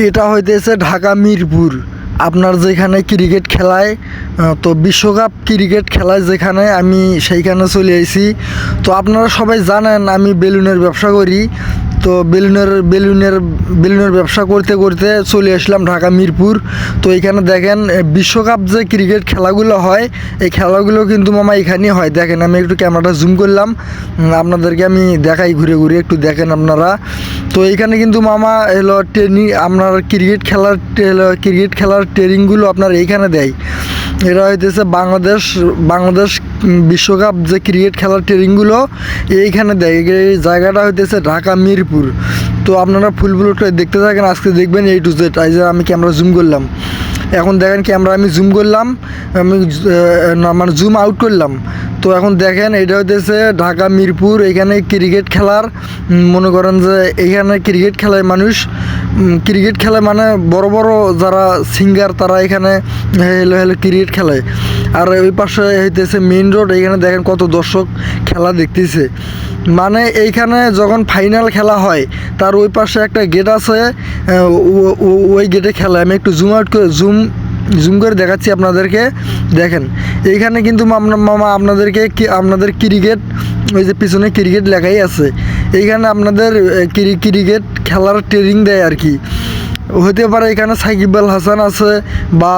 এটা হইতেছে ঢাকা মিরপুর। আপনার যেখানে ক্রিকেট খেলায়, তো বিশ্বকাপ ক্রিকেট খেলায় যেখানে আমি সেইখানে চলে এসেছি। তো আপনারা সবাই জানেন আমি বেলুনের ব্যবসা করি। তো বেলুনের ব্যবসা করতে করতে চলে আসলাম ঢাকা মিরপুর। তো এখানে দেখেন বিশ্বকাপ যে ক্রিকেট খেলাগুলো হয়, এই খেলাগুলো কিন্তু মামা এখানেই হয়। দেখেন আমি একটু ক্যামেরাটা জুম করলাম, আপনাদেরকে আমি দেখাই ঘুরে ঘুরে, একটু দেখেন আপনারা। তো এইখানে কিন্তু মামা এলো ট্রেনিং, আপনার ক্রিকেট খেলার ট্রেনিংগুলো আপনার এইখানে দেয়। এরা হইতেছে বাংলাদেশ বিশ্বকাপ যে ক্রিকেট খেলার ট্রেনিংগুলো এইখানে দেয়। এই জায়গাটা হইতেছে ঢাকা মিরপুর। তো আপনারা ফুলগুলোটা দেখতে থাকেন, আজকে দেখবেন A to Z। এই যে আমি ক্যামেরা জুম করলাম, এখন দেখেন ক্যামেরা আমি জুম করলাম, আমি মানে জুম আউট করলাম। তো এখন দেখেন এটা হইতেছে ঢাকা মিরপুর। এখানে ক্রিকেট খেলার, মনে করেন যে এখানে ক্রিকেট খেলায় মানুষ, ক্রিকেট খেলায় মানে বড় বড় যারা সিঙ্গার তারা এখানে হেলো ক্রিকেট খেলায়। আর ওই পাশে হইতেছে মেইন রোড। এইখানে দেখেন কত দর্শক খেলা দেখতেছে। মানে এইখানে যখন ফাইনাল খেলা হয় তার ওই পাশে একটা গেট আছে, ওই গেটে খেলা। আমি একটু জুম আউট করে জুম করে দেখাচ্ছি আপনাদেরকে। দেখেন এইখানে কিন্তু মামা আপনাদের ক্রিকেট, ওই যে পিছনে ক্রিকেট লেখাই আছে, এইখানে আপনাদের ক্রিকেট খেলার ট্রেনিং দেয় আর কি। হতে পারে এখানে সাকিব আল হাসান আছে, বা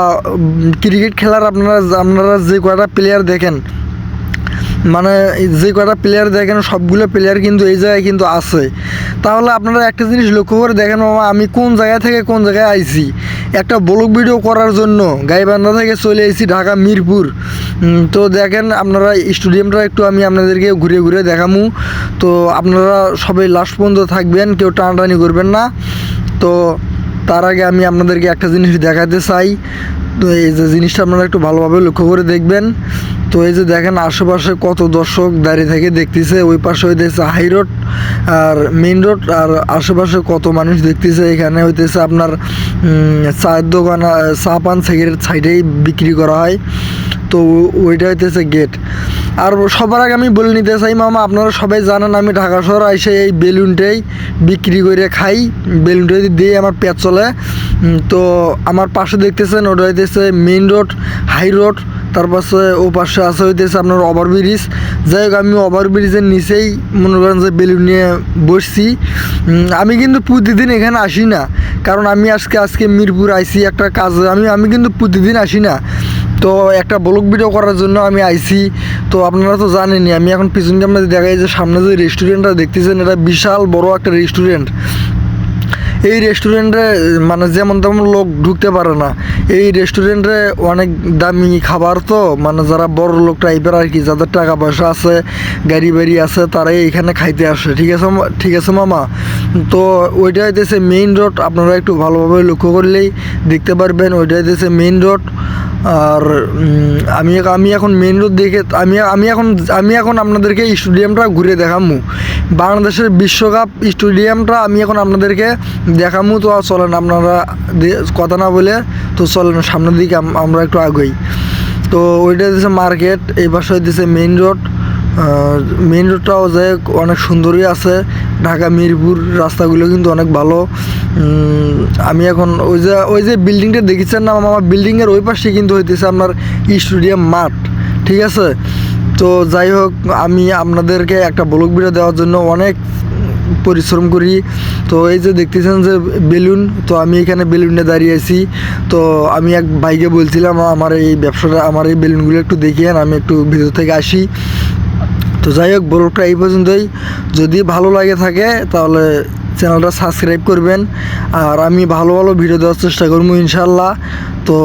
ক্রিকেট খেলার আপনারা যে কয়টা প্লেয়ার দেখেন, মানে যে কয়টা প্লেয়ার দেখেন সবগুলো প্লেয়ার কিন্তু এই জায়গায় কিন্তু আছে। তাহলে আপনারা একটা জিনিস লক্ষ্য করে দেখেন মামা, আমি কোন জায়গা থেকে কোন জায়গায় আইছি। একটা ব্লগ ভিডিও করার জন্য গাইবান্ধা থেকে চলে এসেছি ঢাকা মিরপুর। তো দেখেন আপনারা স্টেডিয়ামটা একটু আমি আপনাদেরকে ঘুরে ঘুরে দেখামু। তো আপনারা সবাই লাস্ট পর্যন্ত থাকবেন, কেউ টানাটানি করবেন না। তো তার আগে আমি আপনাদেরকে একটা জিনিস দেখাতে চাই। তো এই যে জিনিসটা আপনারা একটু ভালোভাবে লক্ষ্য করে দেখবেন। তো এই যে দেখেন আশেপাশে কত দর্শক দাঁড়িয়ে থেকে দেখতেছে। ওই পাশে হইতেছে হাই রোড আর মেইন রোড, আর আশেপাশে কত মানুষ দেখতেছে। এখানে হইতেছে আপনার চায়ের দোকান, চা পান সিগারেট সাইডেই বিক্রি করা হয়। তো ওইটা হইতেছে গেট। আর সবার আগে আমি বলে নিতে চাই মামা, আপনারা সবাই জানেন আমি ঢাকা শহর এসে এই বেলুনটাই বিক্রি করে খাই। বেলুনটাই দিয়ে আমার পেট চলে। তো আমার পাশে দেখতেছেন ওটা হইতেছে মেইন রোড, হাই রোড। তার পাশে ও পাশে আছে হইতেছে আপনার ওভারব্রিজ। যাই হোক আমি ওভারব্রিজের নিচেই মনে করেন যে বেলুন নিয়ে বসছি। আমি কিন্তু প্রতিদিন এখানে আসি না, কারণ আমি আজকে মিরপুর আইছি একটা কাজে। আমি কিন্তু প্রতিদিন আসি না। তো একটা ব্লগ ভিডিও করার জন্য আমি আইছি। তো আপনারা তো জানেনই, আমি এখন পিছন ক্যামেরা দেখাই যে সামনে যে রেস্টুরেন্টটা দেখতেছেন, এটা বিশাল বড় একটা রেস্টুরেন্ট। এই রেস্টুরেন্টে মানে যেমন তেমন লোক ঢুকতে পারে না। এই রেস্টুরেন্টে অনেক দামি খাবার, তো মানে যারা বড় লোক টাইপের আর কি, যাদের টাকা পয়সা আছে, গাড়ি বাড়ি আছে, তারাই এখানে খাইতে আসে। ঠিক আছে মামা। তো ওইটা হইতেছে মেইন রোড। আপনারা একটু ভালোভাবে লক্ষ্য করলেই দেখতে পারবেন ওইটা হইতেছে মেইন রোড। আর আমি এখন মেইন রোড দেখে আমি এখন আপনাদেরকে স্টেডিয়ামটা ঘুরে দেখামু। বাংলাদেশের বিশ্বকাপ স্টেডিয়ামটা আমি এখন আপনাদেরকে দেখামু। তো চলেন আপনারা কথা না বলে, তো চলেন সামনের দিকে আমরা একটু আগে। তো ওইটা হচ্ছে মার্কেট, এই পাশে হইতেছে মেইন রোড। মেইন রোডটাও যে অনেক সুন্দরই আছে। ঢাকা মিরপুর রাস্তাগুলো কিন্তু অনেক ভালো। আমি এখন ওই যে বিল্ডিংটা দেখেছেন না আমার, বিল্ডিংয়ের ওই পাশে কিন্তু হইতেছে আপনার স্টেডিয়াম মাঠ। ঠিক আছে। তো যাই হোক, আমি আপনাদেরকে একটা ব্লগ ভিডিও দেওয়ার জন্য অনেক পরিশ্রম করি। তো এই যে দেখতেছেন যে বেলুন, তো আমি এখানে বেলুনে দাঁড়িয়ে আছি। তো আমি এক ভাইকে বলছিলাম আমার এই ব্যবসাটা, আমার এই বেলুনগুলো একটু দেখিয়েন, আমি একটু ভিতর থেকে আসি। তো যাই হোক, ব্লগটা এই পর্যন্তই। যদি ভালো লাগে থাকে তাহলে চ্যানেলটা সাবস্ক্রাইব করবেন। আর আমি ভালো ভালো ভিডিও দেওয়ার চেষ্টা করবো ইনশাল্লাহ। তো